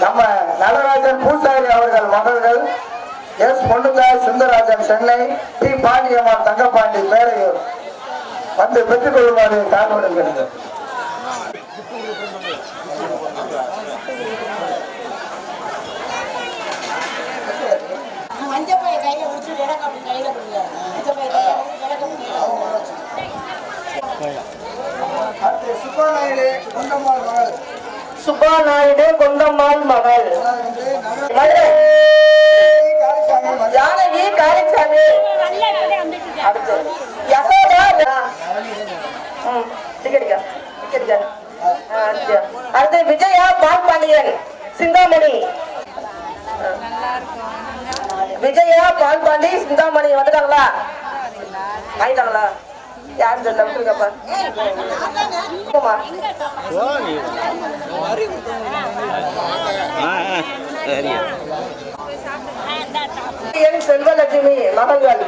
நம்ம நடராஜன் பூசாரி அவர்கள் மகள்கள் எஸ் பொன்னுதாய் சுந்தரராஜன் சென்னை, டி பாண்டியம்மாள் தங்கப்பாண்டி பேரையூர் வந்து பெற்றுக் கொள்ளுமாறு காரணம். சுப்பா நாயுடு கொண்டம்மாள் மகள் ஜானகி காளிசாமி, அடுத்து விஜயா பால்பாண்டியன் சிந்தாமணி, விஜயா பால்பாண்டி சிந்தாமணி வந்துட்டாங்களா? ஆயிட்டாங்களா? யாரு சொல்லுங்கப்பா. செல்வலட்சுமி மகன்கள்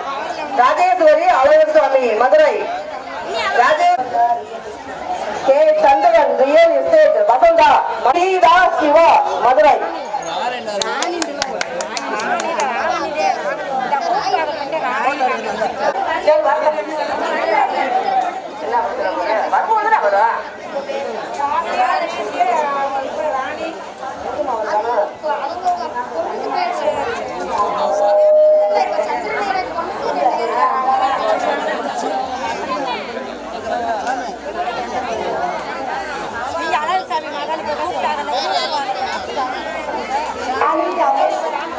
ராஜேஸ்வரி அழகர்சுவாமி மதுரை, கே சந்திரன் ரியல் எஸ்டேட் வசந்தா, மணிதா சிவா மதுரை,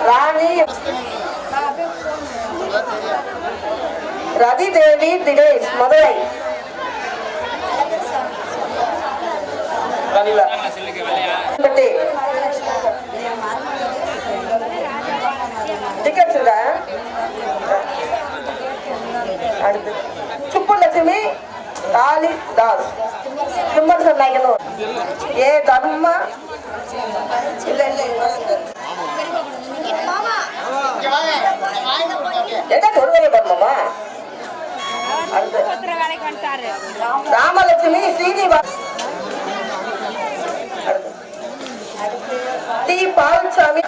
ராணி ரதி தேவி தினேஷ் மதுரை, அடுத்து சுப்புலட்சுமி காளி தாஸ் கும்பர் நாயக்கனூர், ஏ தர்மா ஒருவரை பர்மமா, ராமலட்சுமி ஸ்ரீனிவாஸ், டி பால்சாமி,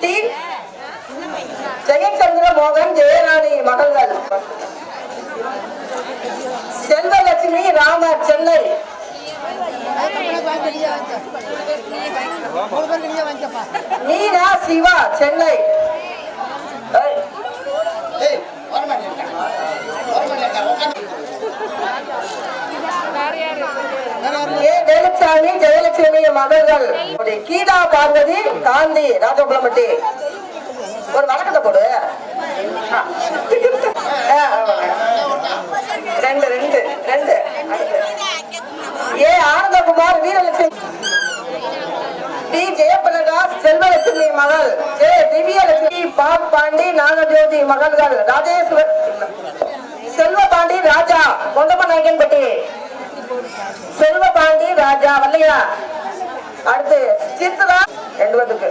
டி ஜெயச்சந்திர மோகன் ஜெயராணி மகள்கள், செல்வலட்சுமி ராமர் சென்னை, மீனா சிவா சென்னை, வேலுச்சாமி ஜெயலட்சுமி மகள்கள், கீதா பார்வதி காந்தி ராஜகுளம்பட்டி. ஒரு வழக்கத்தை போடு. ரெண்டு ரெண்டு ரெண்டு ஏ ஆனந்தகுமார் வீரலட்சுமி, டி ஜெயபிரகாஷ் செல்வலட்சுமி மகள், ஜே திவ்யலட்சுமி பாப் பாண்டி நாகஜோதி மகள்கள், ராஜேஸ்வர் செல்வபாண்டி ராஜா கொண்டமநாயக்கன்பட்டி, செல்வபாண்டி ராஜா வல்லையா. அடுத்து சித்ரா 80க்கு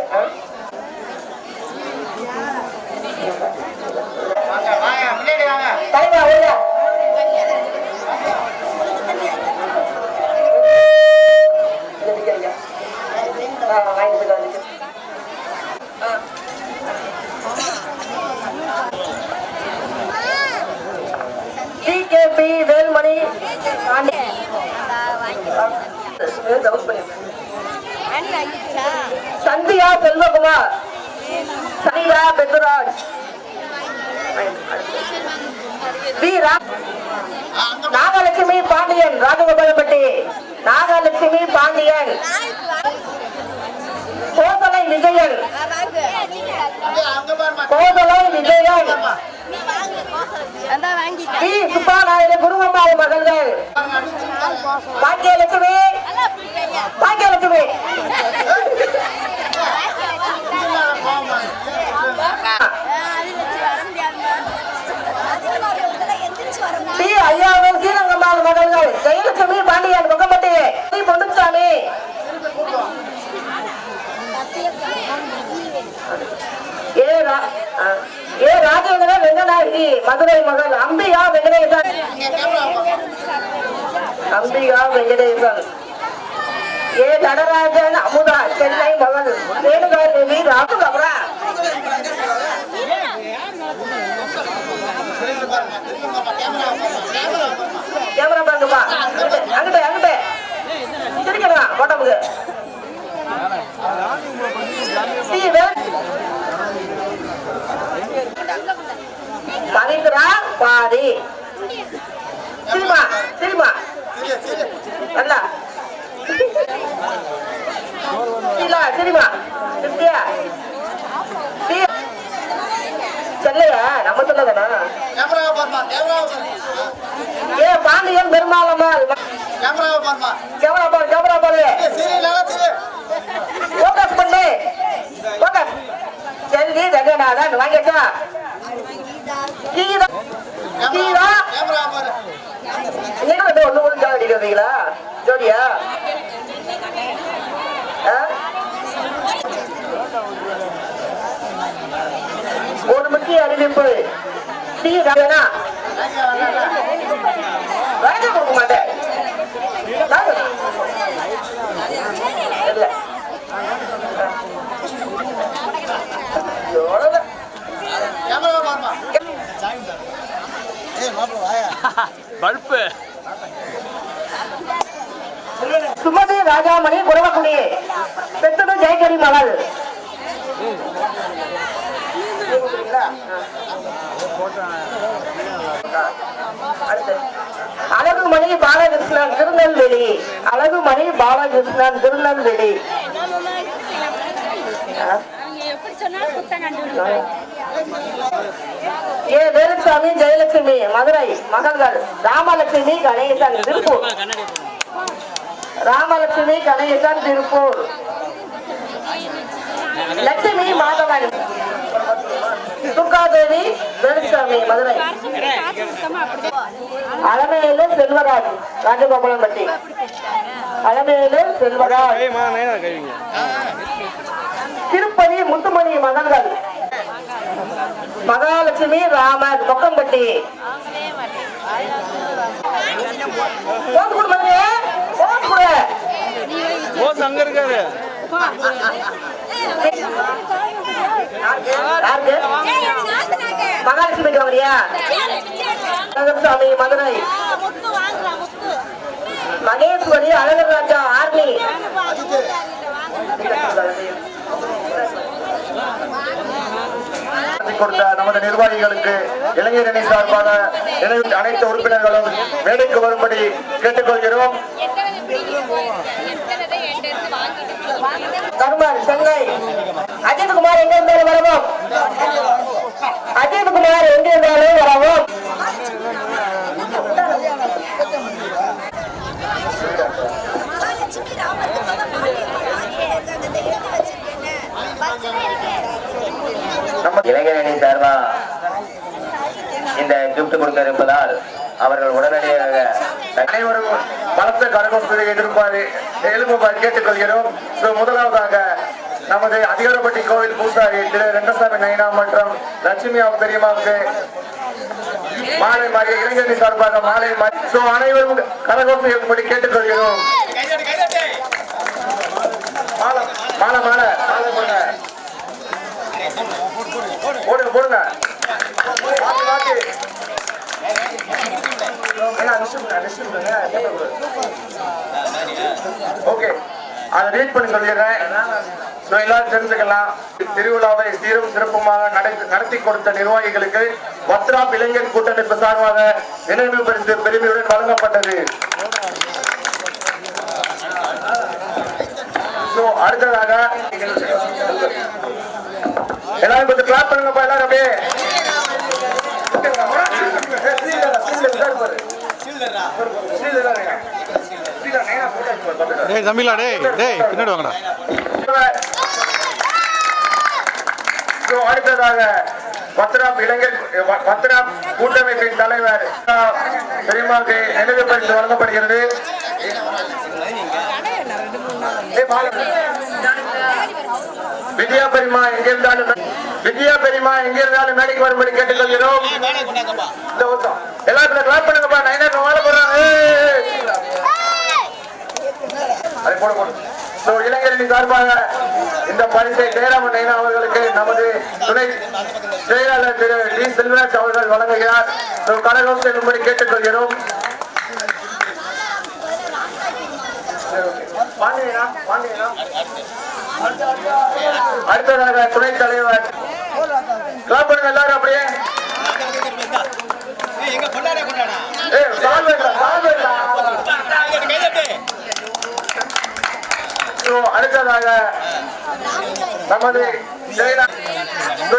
தலைவா ஐயா டிகேபி வேல்மணி சந்தியா செல்வகுமார், சனிதா பெத்துராஜ், நாகலட்சுமி பாண்டியன் ராஜகோபாலப்பட்டி, நாகலட்சுமி பாண்டியன், கோதலை விஜயன், கோதலை விஜயன், டி சுப்பாநாயுடு குருவம்மாள் மகள்கள், பாக்கியலட்சுமி பாக்கியலட்சுமி, டி ஐயாவும் சீரங்கம்மாள் மகள்கள், ஜெயலட்சுமி பாண்டியன் முகம்பட்டி, டி பொன்னுச்சாமி, ஏ ராஜேந்திரன் வெங்கநாயகி மதுரை மகள், அம்பியா வெங்கடேசன், அம்பிகா வெங்கடேசன். ஏ நடராஜன் அமுதா சென்னை மகள் ரேணுகா தேவி ராகுல் அவரா. கேமரா பாருங்கப்பா, அங்கிட்ட அங்கிட்ட சிரிக்கலாம் போட்டோமுக்கு. மகிந்திரா பாதி சினிமா சினிமா அல்ல சினிமா சித்தியா செல்லையா நம்ம சொல்லதானா? ஏ பாண்டியன் பெருமாளம்மாள் கேமரா பாரு கேமரா பாரு போக்கஸ் பண்ணு போக்கஸ். செல்வி ரங்கநாதன் வாங்கிச்சா கீதா கீதா நீங்க ஒண்ணு ஒண்ணு அடிக்கிறீங்களா ஜோடியா? ஒரு முக்கிய அறிவிப்பு. கொடுக்க மாட்டேன் சுமதி ராஜாமணி குரவக்குடி பெத்தது ஜெயகரி மகள். அழகுமணி பாலகிருஷ்ணன் திருநெல்வேலி. அழகுமணி பாலகிருஷ்ணன் திருநெல்வேலி. ஏ வேலுசாமி ஜெயலட்சுமி மதுரை மகள்கள். ராமலட்சுமி கணேசன் திருப்பூர். ராமலட்சுமி கணேசன் திருப்பூர். லட்சுமி மாதவன் துர்காதேவி வேலுசாமி மதுரை. அலமேலு செல்வராஜ் ராஜகோபாலம்பட்டி. அலமேலு செல்வராஜ். திருப்பதி முத்துமணி மகன்கள். மகாலட்சுமி ராமன் கொக்கம்பட்டி. மகாலட்சுமி கவரியா சாமி மதுரை. மகேஸ்வரி அழகர் ராஜா ஆர்மி. கொடுத்த நமது நிர்வாகிகளுக்கு இளைஞர் அணி சார்பாக அனைத்து உறுப்பினர்களும் மேடைக்கு வரும்படி கேட்டுக்கொள்கிறோம். கர்மன் சென்னை. அஜித்குமார் எங்க இருந்தாலும் வரவும். அஜித்குமார் எங்க இருந்தாலும் வரவும். இளைஞர் அணி சார்பா இந்த கிஃப்ட் கொடுக்க இருப்பதால் அவர்கள் உடனடியாக அனைவரும் பலத்த கரகோஷத்தை எழுப்புமாறு கேட்டுக்கொள்கிறோம். முதலாவதாக நமது அதிகாரப்பட்டி கோவில் பூசாரி திரு ரெங்கசாமி நைனா மற்றும் லட்சுமி பெரியமாவுக்கு மாலை மாறி இளைஞரணி சார்பாக மாலை மாறி அனைவரும் கரகோஷம் எழுப்பும்படி கேட்டுக்கொள்கிறோம். மாலை மாலை மாலை போடுங்க போடுங்க. ஓகே, அதை ரீட் பண்ணி சொல்லிடுறேன். எல்லாரும் தெரிஞ்சுக்கலாம். திருவிழாவை சீரும் சிறப்புமாக நடத்தி கொடுத்த நிர்வாகிகளுக்கு வத்ராப் இளைஞர் கூட்டமைப்பு சார்பாக நினைவு பரிசு பெருமையுடன் வழங்கப்பட்டது. அடுத்ததாக எல்லாரும் கொஞ்சம் கிளாப் பண்ணுங்கப்பா. எல்லாரும் அப்படியே அடுத்ததாக வத்ராப் இளைஞர் வத்ராப் கூட்டமைப்பின் தலைவர் பெரியமாவுக்கு நினைவு பரிசு வழங்கப்படுகிறது. விஜயா பெரியமா எங்கிருந்தாலும் மேடைக்கு வரும்படி கேட்டுக்கொள்கிறோம். எல்லாத்துல கிளாப் பண்ணுங்கப்பா. நைனா வாழ போறாங்க. இளைஞரணி சார்பாக இந்த பரிசை ஜெயராமன் நைனா அவர்களுக்கு நமது துணை செயலாளர் திரு டி செல்வராஜ் அவர்கள் வழங்குகிறார். கரகோஷம் செல்லும்படி கேட்டுக்கொள்கிறோம். அடுத்ததாக துணைத் தலைவர் கிளாப் பண்ணுங்க எல்லாரும். அப்படியே அடுத்ததாக நமது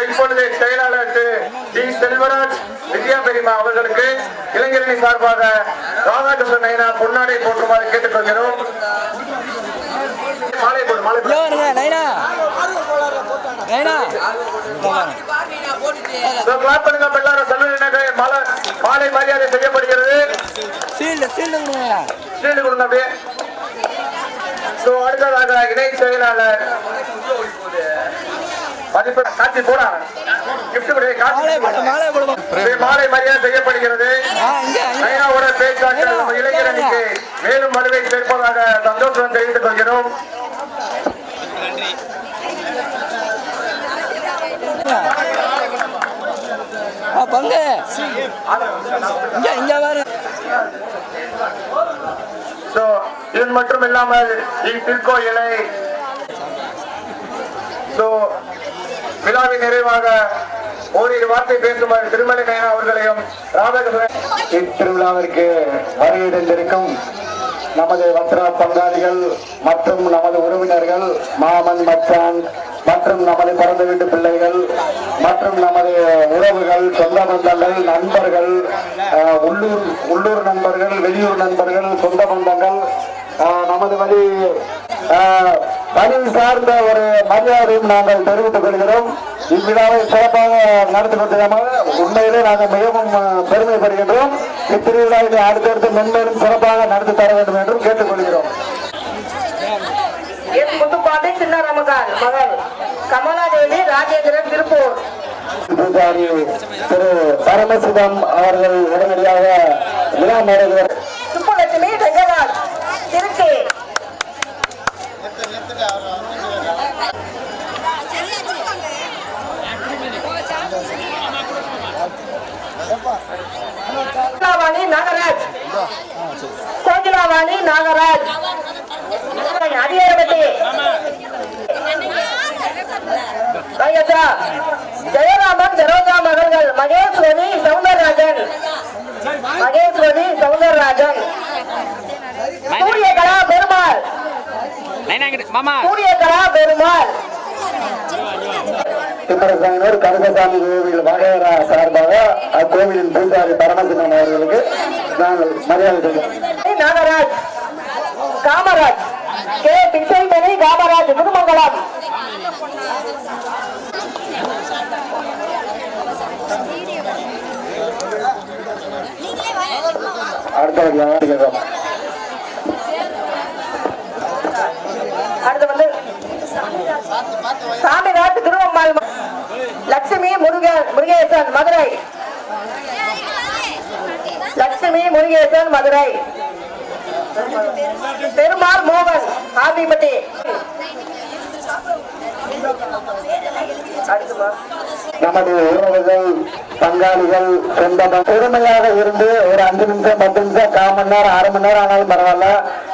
இப்பொழுது செயலாளர் டி செல்வராஜ் வித்யா பெரிமா அவர்களுக்கு இளைஞரணி சார்பாக ராதாகிருஷ்ணன் நைனா பொன்னாடை போற்றுமாறு கேட்டுக்கொள்கிறோம். மாலை போடு, மாலை போடு. கிளாப் பண்ணுங்க எல்லாரும். செல்வ மாலை மரியாதை செய்யப்படுகிறது. ஷீல்டு கொடுங்க அப்படியே. அடுத்ததாக இணை செயலாளர் காட்சி போடா மாலை மரியாதை செய்யப்படுகிறது. நைனாவோட பேச்சாற்றல் நம்ம இளைஞரணிக்கு மேலும் வலுவை சேர்ப்பதாக சந்தோஷம் தெரிவித்துக் கொள்கிறோம். இது மட்டும் இல்லாமல் திருக்கோயிலை விழாவின் நிறைவாக ஓரிரு வார்த்தை பேசுமாறு திருமலை நைனா அவர்களையும் ராதாகிருஷ்ணன் இத்திருவிழாவிற்கு வருகின்றிருக்கும் நமது வத்ரா பங்காளிகள் மற்றும் நமது உறவினர்கள், மாமன் மச்சான் மற்றும் நமது பிறந்த வீட்டு பிள்ளைகள் மற்றும் நமது உறவுகள், சொந்த பந்தங்கள், நண்பர்கள், உள்ளூர் நண்பர்கள், வெளியூர் நண்பர்கள், சொந்த பந்தங்கள், நமது வழி சார்ந்த ஒரு மரியாதையும் நாங்கள் தெரிவித்துக் கொள்கிறோம். இவ்விழாவை சிறப்பாக நடத்தி கொண்டிருக்கிறோம். உண்மையிலே நாங்கள் மிகவும் பெருமைப்படுகின்றோம். இத்திருவிழாவை அடுத்தடுத்து மென்மேலும் சிறப்பாக நடத்தி தர வேண்டும் என்றும் கேட்டுக்கொள்கிறோம். முத்துப்பாண்டி சின்ன ரமகான் மகள் கமலாதேவி ராஜேந்திரன் திருப்பூர் பூஜாரி திரு பரமசிவம் அவர்கள் உடனடியாக விழா மேடைகள் சுப்புலட்சுமி வெங்கராஜ் திருச்சி நாகராஜ் கோகிலாவாணி நாகராஜ் அடியேறப்பட்டி ஜெயராமன் ஜெரோஜா மகள்கள் மகேஸ்வரி சவுந்தரராஜன் சூரியகலா பெருமாள் கருகசாமி கோவில் வகையரா சார்பாக அக்கோவிலின் பூஜாரி பரமசிவன் அவர்களுக்கு நாங்கள் மரியாதை செய்வோம். நாகராஜ் காமராஜ் கே பிச்சைமணி காமராஜ் திருமங்கலம் அடுத்து வந்து சாமிராஜ் திருவம்மாள் லட்சுமி முருகேசன் மதுரை பெருமாள் மோகன் ஆதிபட்டி நமது உறவுகள், பங்காளிகள், சொந்தம் பொறுமையாக இருந்து ஒரு 5 நிமிஷம் 10 நிமிஷம் 1/4 மணி நேரம் 1/2 மணி நேரம் ஆனாலும் பரவாயில்ல,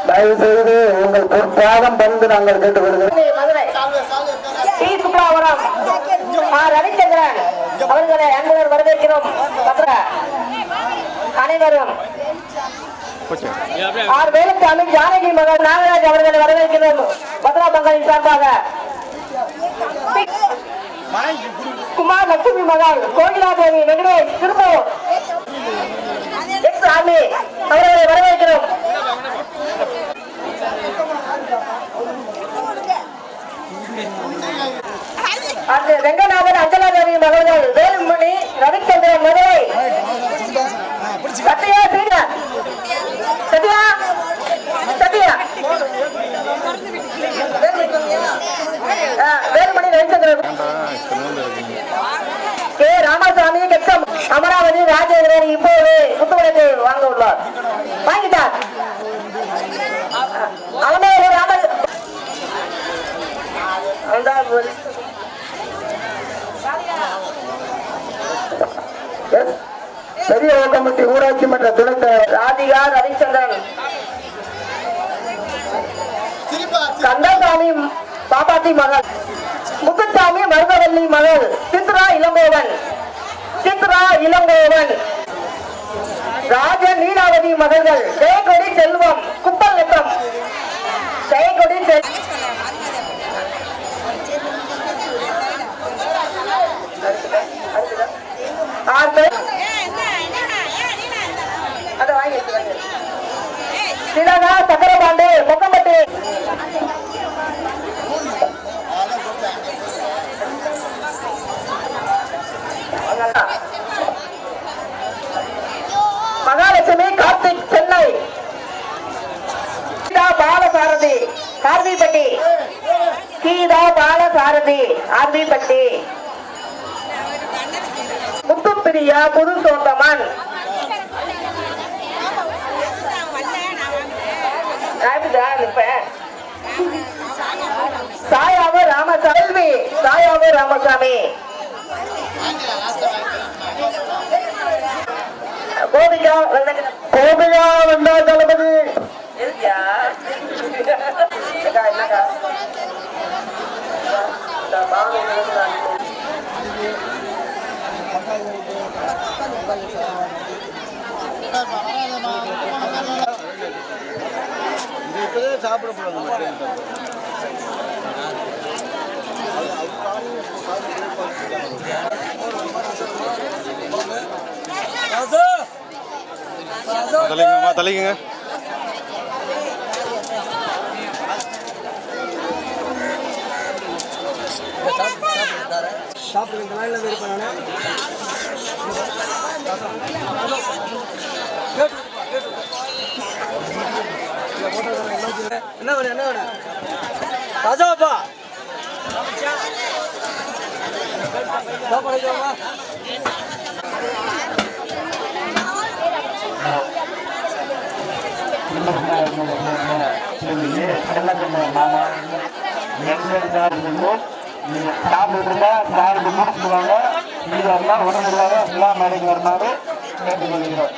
தயவு செய்து உங்கள் பொற்பாதம் பந்து நாங்கள் கேட்டுக்கொள்கிறோம். ரவிச்சந்திரன் அவர்களை அன்புடன் வரவேற்கிறோம். அனைவரும் வேலுசாமி ஜானகி மகன் நாகராஜ் அவர்களை வரவேற்கிறோம். பத்ரா பங்காளின் சார்பாக குமார் லட்சுமி மகள் கோகிலாதேவி வெங்கடேஷ் திருப்பூர் அவர்களை வரவேற்கிறோம். ரெங்கநாதன் அஞ்சலாதேவி மகள்கள் வேலுமணி ரவிச்சந்திரன் மதுரை சத்யா வேலுமணி ரவிச்சந்திரன் கே ராமசாமி கெச்சம் அமராவதி ராஜேந்திரன் இப்போது புத்துவடத்தை வாங்க உள்ளார். பெரிய ஓட்டம்பட்டி ஊராட்சி மன்ற துணைத் தலைவர் ராதிகா ரவிச்சந்திரன், கந்தசாமி பாப்பாத்தி மகள், முத்துசாமி மருதவல்லி மகள், சித்ரா இளங்கோவன், ராஜ நீலாவதி மகள்கள், ஜெயக்கொடி செல்வம், குப்பல் நெப்பம், ஜெயக்கொடி சிலகா சக்கரபாண்டு பொக்கம்பட்டி, மகாலட்சுமி கார்த்திக் சென்னை, பாலசாரதி கார்விப்பட்டி, கீதா பாலசாரதி ஆர்விப்பட்டி, முத்துப்பிரியா புதுசோத்தமன், சாயாவு ராமசாமி, சாயாவு ராமசாமி, கோபிகா வந்தா தளபதி என்னக்கா சாப்பிடக்கூடாது. தலைக்குங்க என்ன வேணும் என்ன வேணும் ராஜாப்பா சாப்பிட்டுருந்தா சாப்பிட்டு முடிச்சுடுவாங்க. இதெல்லாம் உடனடியாக எல்லா மேடைக்கு வருமாறு கேட்டுக்கொள்கிறோம்.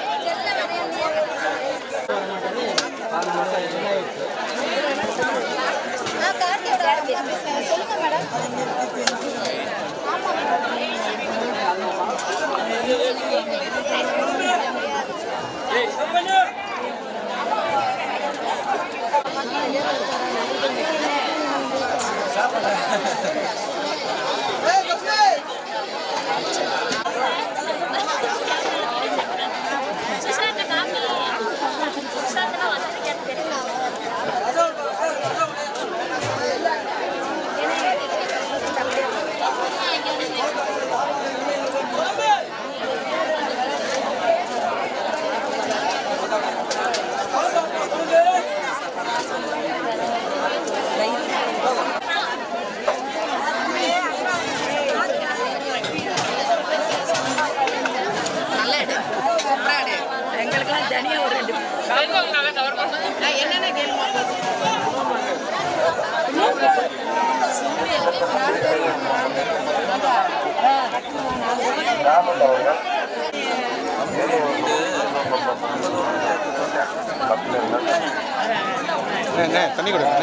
தண்ணி கொடுங்க.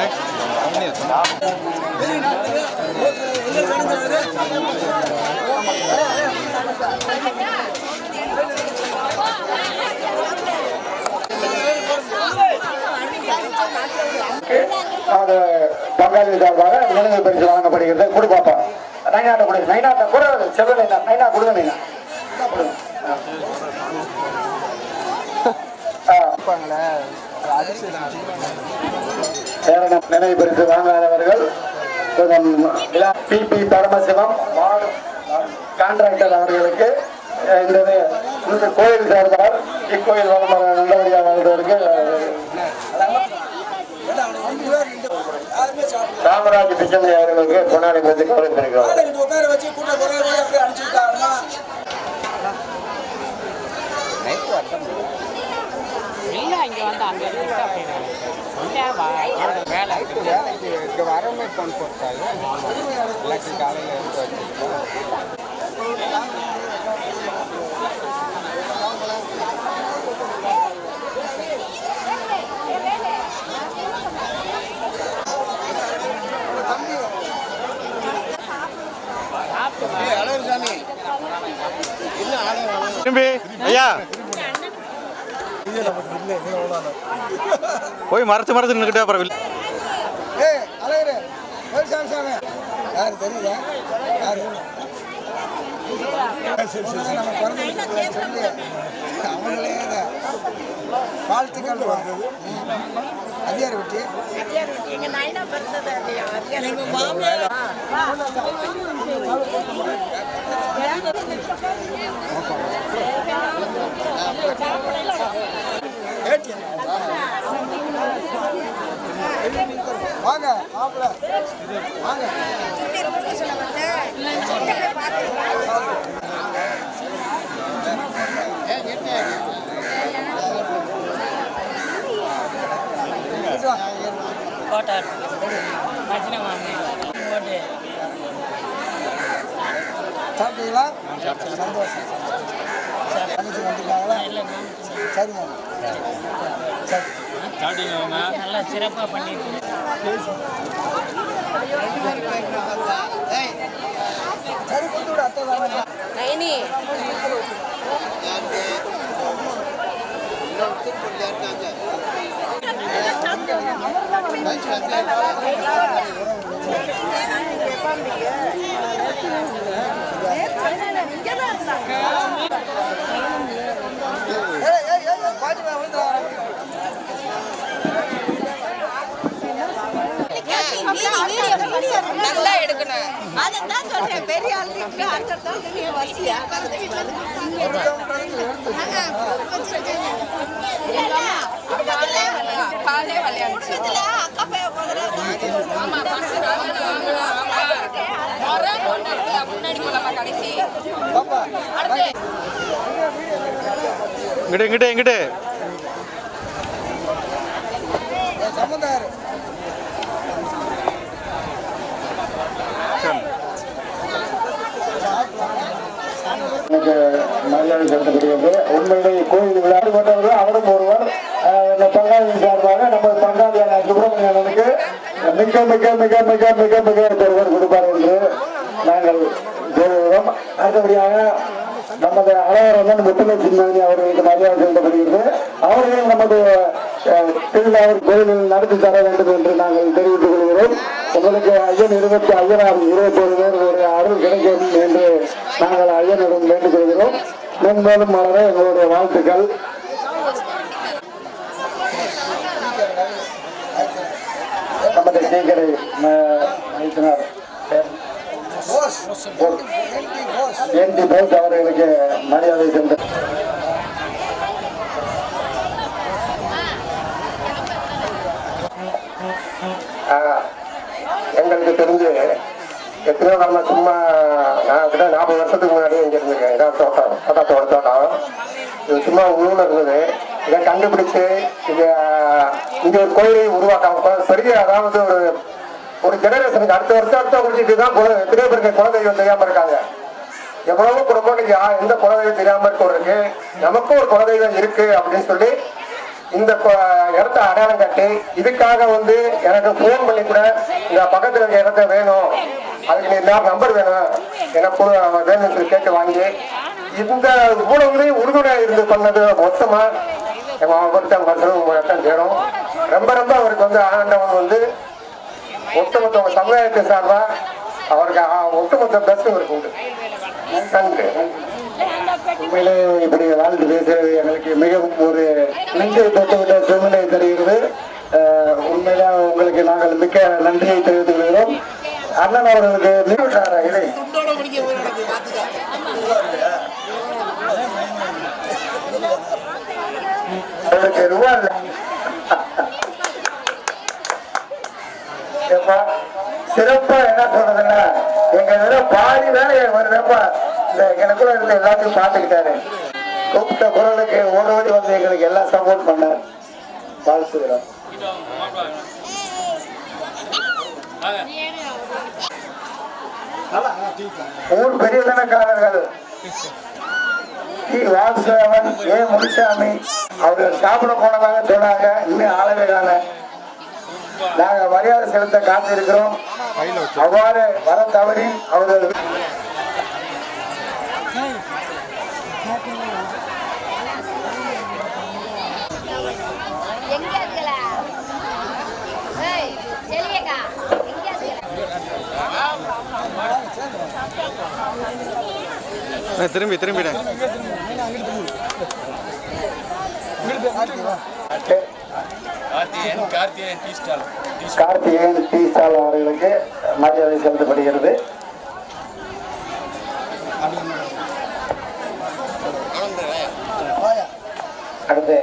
பங்காளி சார்பாக நினைவு பரிசு வழங்கப்படுகிறது. கொடு பாப்பா, நைனாட்ட கொடு, நைனாட்ட கூட செவ்வல் நைனா கொடுங்க, நைனா நினைவு பரிசு வாங்காதவர்கள் பிபி பரமசிவம் கான்ட்ராக்டர் அவர்களுக்கு இந்த கோயில் சார்பால் இக்கோயில் நல்லபடியாக வாழ்ந்தவருக்கு ராமராஜ் பிச்சந்தை அவர்களுக்கு பொன்னாடி பற்றி கவனித்திருக்கிறார். வரமே போன் போட்டாங்க காலையில் எடுத்து வச்சு திரும்பி ஐயா போய் மறைச்சு மறைச்சு நின்றுக்கிட்டே அப்புறம் யாரு தெரியல யாரு நம்ம சொல்லி அவங்களே வாழ்த்துக்கள் அதிகாரி விட்டு வாங்க மாப்பிள்ள வாங்க சாப்பிட்டீங்களா? சந்தோஷம். தங்கச்சி வந்துருக்காங்களா? சரிங்க. சரி. நல்லா சிறப்பாக பண்ணியிருக்கீங்க. சரி கொடுத்து விட அத்தை வாங்க. நல்லா எடுக்கணும். அதான் சொல்றேன், பெரிய ஆள் வசியா காலே விளையாடுச்சு. அக்கா பைய முன்னாடி போலாமா கடைசி இங்கிட்டு இங்கிட்டு சம்பந்தாரு எனக்கு மரியாதை செலுத்தக்கூடியது. உண்மையிலேயே கோயில் விளையாடு கொண்டவர்கள் அவரும் ஒருவர். இந்த பங்காளியின் சார்பாக நம்ம பங்காளியான சுப்பிரமணியனுக்கு மிக மிக மிக மிக மிக மிக ஒருவர் கொடுப்பார் என்று நாங்கள் சொல்கிறோம். அடுத்தபடியாக நமது அலைவரன் முத்துமை சின்மணி அவர்களுக்கு மரியாதை செலுத்தப்படுகிறது. அவர்கள் நமது திருவிழாவில் கோயிலில் நடத்தி தர வேண்டும் என்று நாங்கள் தெரிவித்துக் கொள்கிறோம். உங்களுக்கு ஐயன் 21 பேர் ஒரு அருள் கிடைக்கும் என்று நாங்கள் ஐயனிடம் வேண்டிக் கொள்கிறோம். மென்மேலும் வளர எங்களுடைய வாழ்த்துக்கள். நமது சீக்கிரை வைத்தினார் என்டி போஸ் அவர்களுக்கு மரியாதை சென்று எங்களுக்கு தெரிஞ்சு எத்தனையோ காலமா சும்மா நான் கிட்ட 40 வருஷத்துக்கு முன்னாடி இங்க இருந்திருக்கேன். இதான் தோட்டம், தோட்டத்தோட தோட்டம். இது சும்மா உள்ளூர்ல இருந்தது. இதை கண்டுபிடிச்சு இங்க ஒரு கோயிலை உருவாக்காம பெரிய, அதாவது ஒரு ஜெனரேஷனுக்கு அடுத்த வருஷம் முடிச்சுட்டு தான் எத்தனையோ பேருக்கு குலதெய்வம் தெரியாம இருக்காங்க. எவ்வளவோ குடும்பம் இன்னைக்கு எந்த குலதெய்வம் தெரியாம இருக்கவங்களுக்கு நமக்கும் ஒரு குலதெய்வம் இருக்கு அப்படின்னு சொல்லி இந்த இடத்த அடையாளம் காட்டி இதுக்காக எனக்கு போன் பண்ணி கூட இந்த பக்கத்துல இருக்க இடத்த வேணும், அதுக்கு நீ நம்பர் வேணும் எனக்கு வேணும்னு சொல்லி கேட்டு வாங்கி இந்த இவ்வளவுலையும் உறுதுணையா இருந்து பண்ணது மொத்தமா ஒருத்தன் சேரும். ரொம்ப ரொம்ப அவருக்கு ஆண்டவன் ஒட்டுமொத்த சமுதாயத்தை சார்பா அவருக்கு ஒட்டுமொத்த பெஸ்ட் இவருக்கு உண்டு. நன்றி. உண்மையிலே இப்படி வாழ்ந்து பேசுறது எங்களுக்கு மிகவும் ஒரு நெஞ்சை தொட்டுவிட்ட சூழ்நிலை தருகிறது. உண்மையிலே உங்களுக்கு நாங்கள் மிக்க நன்றியை தெரிவித்துக் கொள்கிறோம். அண்ணன் அவர்களுக்கு நிறுவனார இதை அவருக்கு ரூபா இல்லை. சிறப்பா என்ன சொல்றதுன்னா எங்க வெறும் பாதி வேலையை வருதப்பா இந்த எனக்குள்ள இருந்து எல்லாத்தையும் பார்த்துக்கிட்டாரு. கூப்பிட்ட குரலுக்கு ஓடோடி எங்களுக்கு எல்லாம் சப்போர்ட் பண்ணார். வாழ்த்துக்கிறோம். ஊர் பெரியதனக்காரர்கள் வாசுதேவன், முனிசாமி அவர்கள் சாப்பிட போனதாக சொன்னாங்க. இன்னும் ஆளவே காண. நாங்க மரியாதை செலுத்த காத்திருக்கிறோம். அவ்வாறு வர தவறி அவர்கள் திரும்பிட்டேன். கார்த்திகேயன் டீ ஸ்டால் அவர்களுக்கு மரியாதை செலுத்தப்படுகிறது. அடுத்து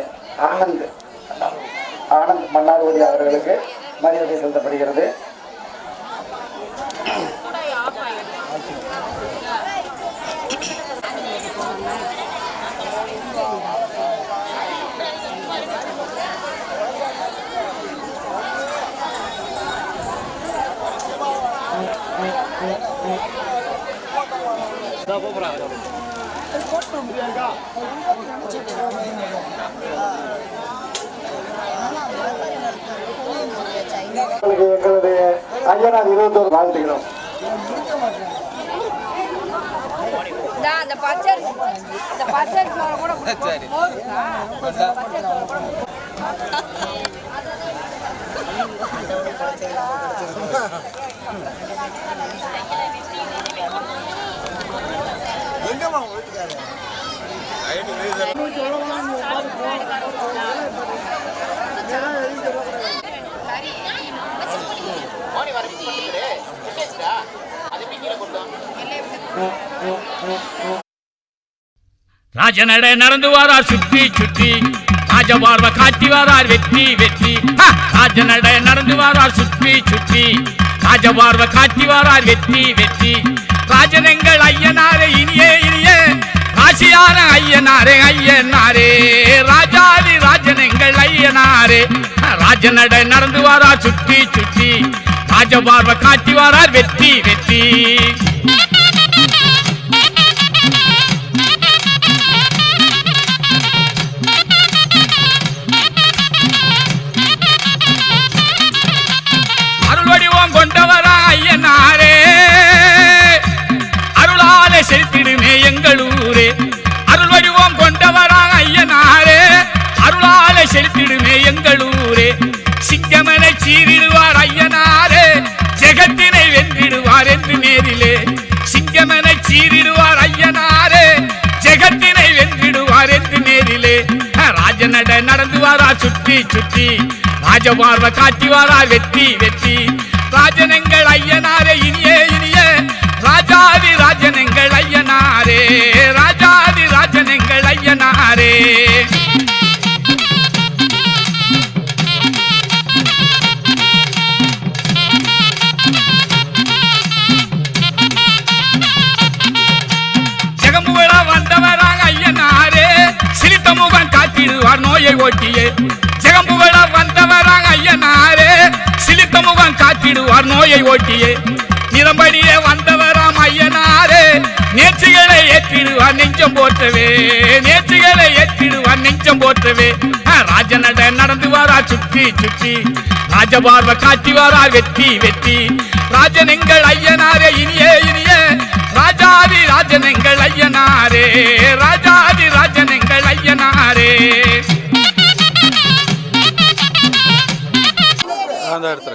ஆனந்த் மன்னார்குடி அவர்களுக்கு மரியாதை செலுத்தப்படுகிறது. எங்களுடைய ஐயனார் 21 வாழ்த்துகிறோம். அந்த பச்சை கூட எங்கம்மா வீட்டுக்காரு ராஜநடை நடந்து வாரார் சுற்றி சுற்றி, ராஜபார்வ காட்டி வாரார் வெற்றி வெற்றி. ராஜநடை நடந்து வாரார் சுற்றி சுற்றி, ராஜபார்வ காட்டி வாரார் வெற்றி வெற்றி. ராஜனங்கள் ஐயனாரே இனியே இனியே, ராசியான ஐயனாரே ஐயனாரே, ராஜாதி ராஜனங்கள் ஐயனாரே. ராஜநடை நடந்து வாரார் சுற்றி சுற்றி, ராஜபார்வ காட்டி வாரார் வெற்றி வெற்றி. அருள்வடிவம் கொண்டவரா ஐயனாரே, அருளாலே செலுத்திடுமே எங்களூரே. அருள்வடிவம் கொண்டவரா ஐயனாரே, அருளாலே செலுத்திடுமே எங்களூரே. சிங்கமனை சீரிடுவார் ஐயனாரே, ஜெகத்தினை வென்றிடுவார் என்று நேரிலே. சிங்கமனை சீரிடுவார் ஐயனாரே, ஜெகத்தினை வென்றிடுவார் என்று நேரிலே. ராஜநட நடந்து வாரார் சுற்றி சுற்றி, ராஜபார்வ காட்டி வாரார் வெற்றி வெற்றி. ராஜனங்கள் ஐயனாரே இனியே இனியே, ராஜாதி ராஜனங்கள் ஐயனாரே, ராஜாதி ராஜனங்கள் ஐயனாரே. ஜெகமுகல வந்தவராங்க ஐயனாரே, சிரித்த முகம் காட்டிடுவார் நோயை ஓட்டியே. ஜெகமுகல வந்தவராங்க ஐயனாரே, சிலித்த முகம் காட்டிடுவார் நோயை ஓட்டியே. நிறம்படியே வந்தவராம் ஐயனாரே, நேர்ச்சிகளை ஏற்றிடுவார் நெஞ்சம் போற்றவே, நேர்ச்சிகளை ஏற்றிடுவார் நெஞ்சம் போற்றவே. ராஜநட நடந்து வாரார் சுற்றி சுற்றி, ராஜபார்வ காட்டி வாரார் வெற்றி வெற்றி. ராஜனங்கள் ஐயனாரே இனியே இனியே, ராஜாதி ராஜனங்கள் ஐயனாரே, ராஜாதி ராஜனங்கள் ஐயனாரே. அந்த இடத்துல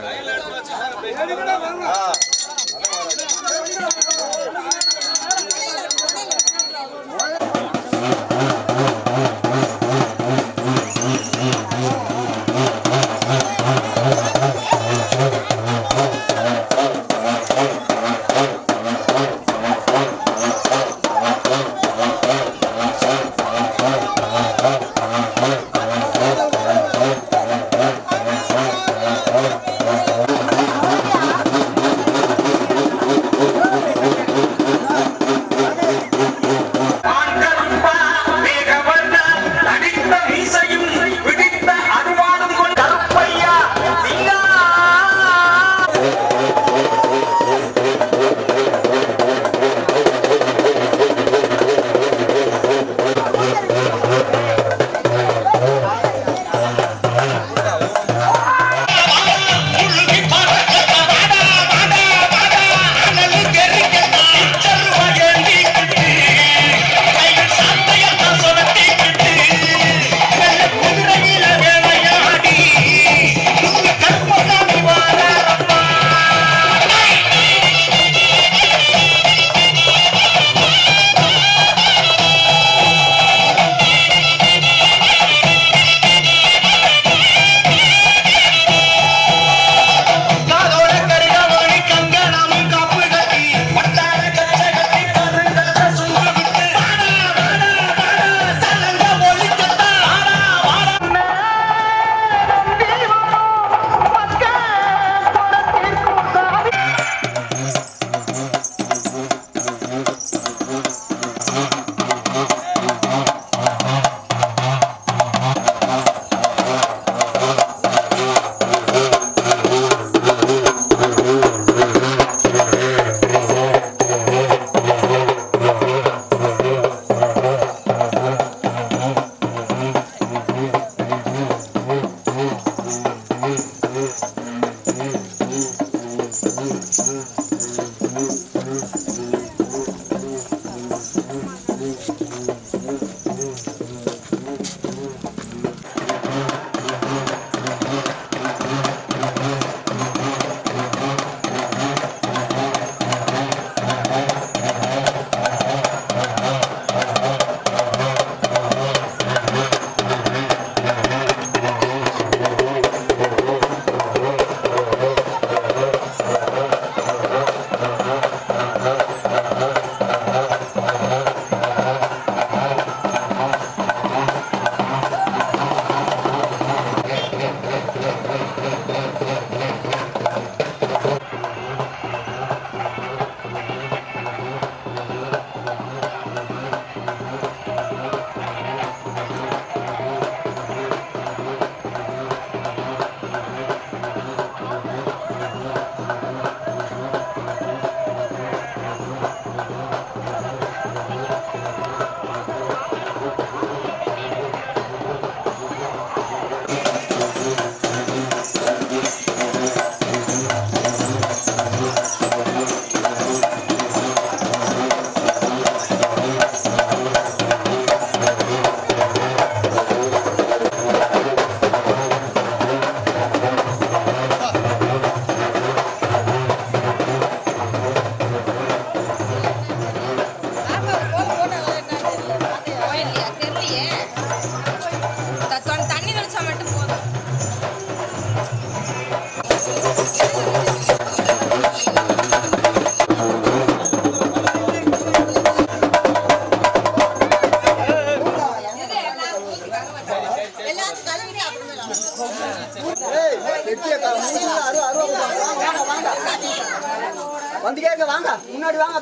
வந்து கேட்க வாங்க முன்னாடி வாங்க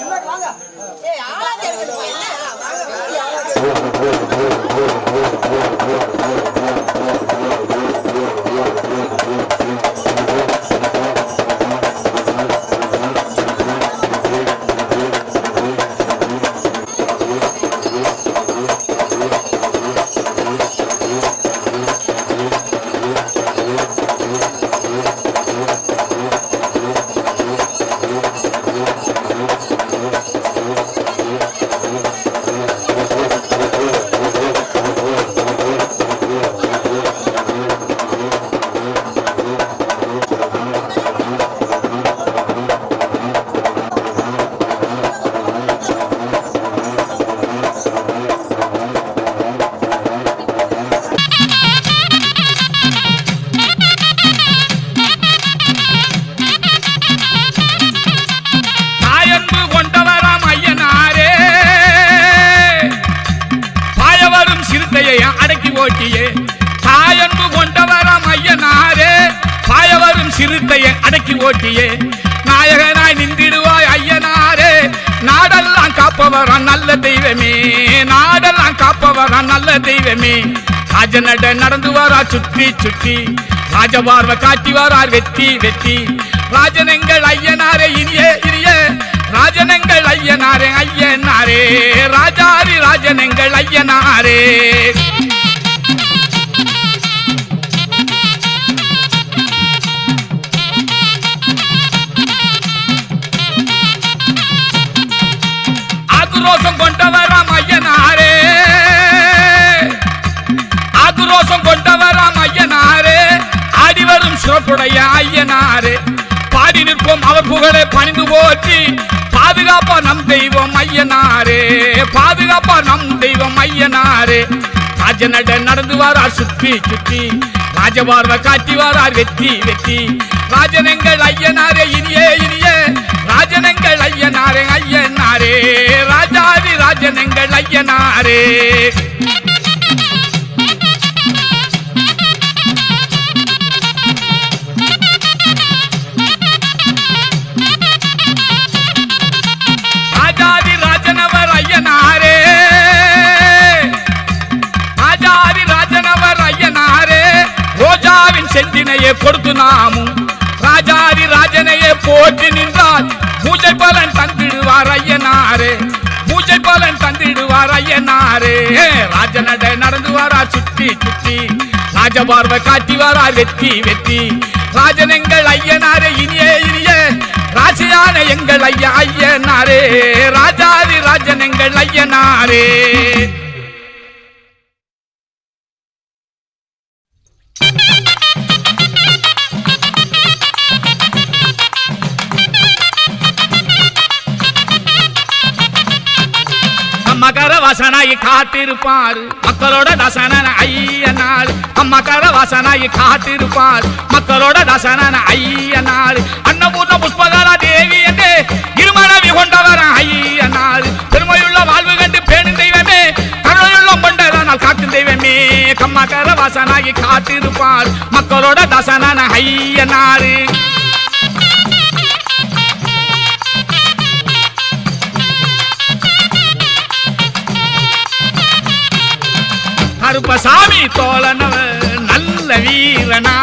முன்னாடி வாங்க அடக்கி ஓட்டியே தாயன்பு கொண்டவராம் ஐயனாரே பாயவரும் சிறுத்தையை அடக்கி ஓட்டியே நாயகனாய் நின்றிடுவாய் ஐயனாரே நாடெல்லாம் காப்பவரான் நல்ல தெய்வமே நாடெல்லாம் காப்பவரான் நல்ல தெய்வமே ராஜநட நடந்து வாரா சுற்றி சுற்றி ராஜபார்வ காட்டி வாரார் வெற்றி வெற்றி ராஜனங்கள் ஐயனாரே இனிய இனிய ராஜனங்கள் ஐயனாரே ஐயனாரே ராஜாரி ராஜனங்கள் ஐயனாரே ஆக்ரோஷம் கொண்டவராம் ஐயனாரே ஆக்ரோஷம் கொண்டவராம் ஐயனாரே ஆடிவரும் சிறப்புடைய ஐயனாரே பாடி நிற்போம் அவர் புகழை பணிந்து போற்றி பாதுகாப்பா நம் தெய்வம் ஐயனாரே பாதுகாப்பா நம் தெய்வம் ஐயனாரே ராஜநட நடந்து வாரார் சுற்றி சுற்றி ராஜபார்வ காட்டி வாரார் வெற்றி வெற்றி ராஜனங்கள் ஐயனாரே இனியே இனிய ராஜனங்கள் ஐயனாரே ஐயனாரே ராஜாதி ராஜனங்கள் ஐயனாரே ராஜாதி ராஜனவர் ஐயனாரே ராஜாதி ராஜனவர் ஐயனாரே ரோஜாவின் செந்தினையை கொடுத்து நாமும் ராஜாதி ராஜனையே போற்றி நின்றால் பூஜை பலன் தந்திடுவார் ஐயனாரே பூஜை பலன் தந்திடுவார் ஐயனாரே ராஜநட நடந்து வாரார் சுற்றி சுற்றி ராஜபார்வ காட்டி வாரார் வெற்றி வெற்றி ராஜனங்கள் ஐயனாரே இனிய இனிய ராசியான எங்கள் ஐயா ஐயனாரே ராஜாதி ராஜனங்கள் ஐயனாரே மகர வாசனாய் காத்திருப்பார் மக்களோட தாசனான ஐயனார் மகர வாசனாய் காத்திருப்பார் மக்களோட தாசனான ஐயனார் அன்னபூர்ண புஷ்பகலா தேவி என்று இருமணவி கொண்டவர் ஐயனார் பெருமையுள்ள வாழ்வு கண்டு பேணும் தெய்வமே கருணையுள்ளம் கொண்டதனால் காக்கும் தெய்வமே மகர வாசனாய் காத்திருப்பார் மக்களோட தாசனான ஐயனார் கருப்பசாமி தோழனவர் நல்ல வீரனா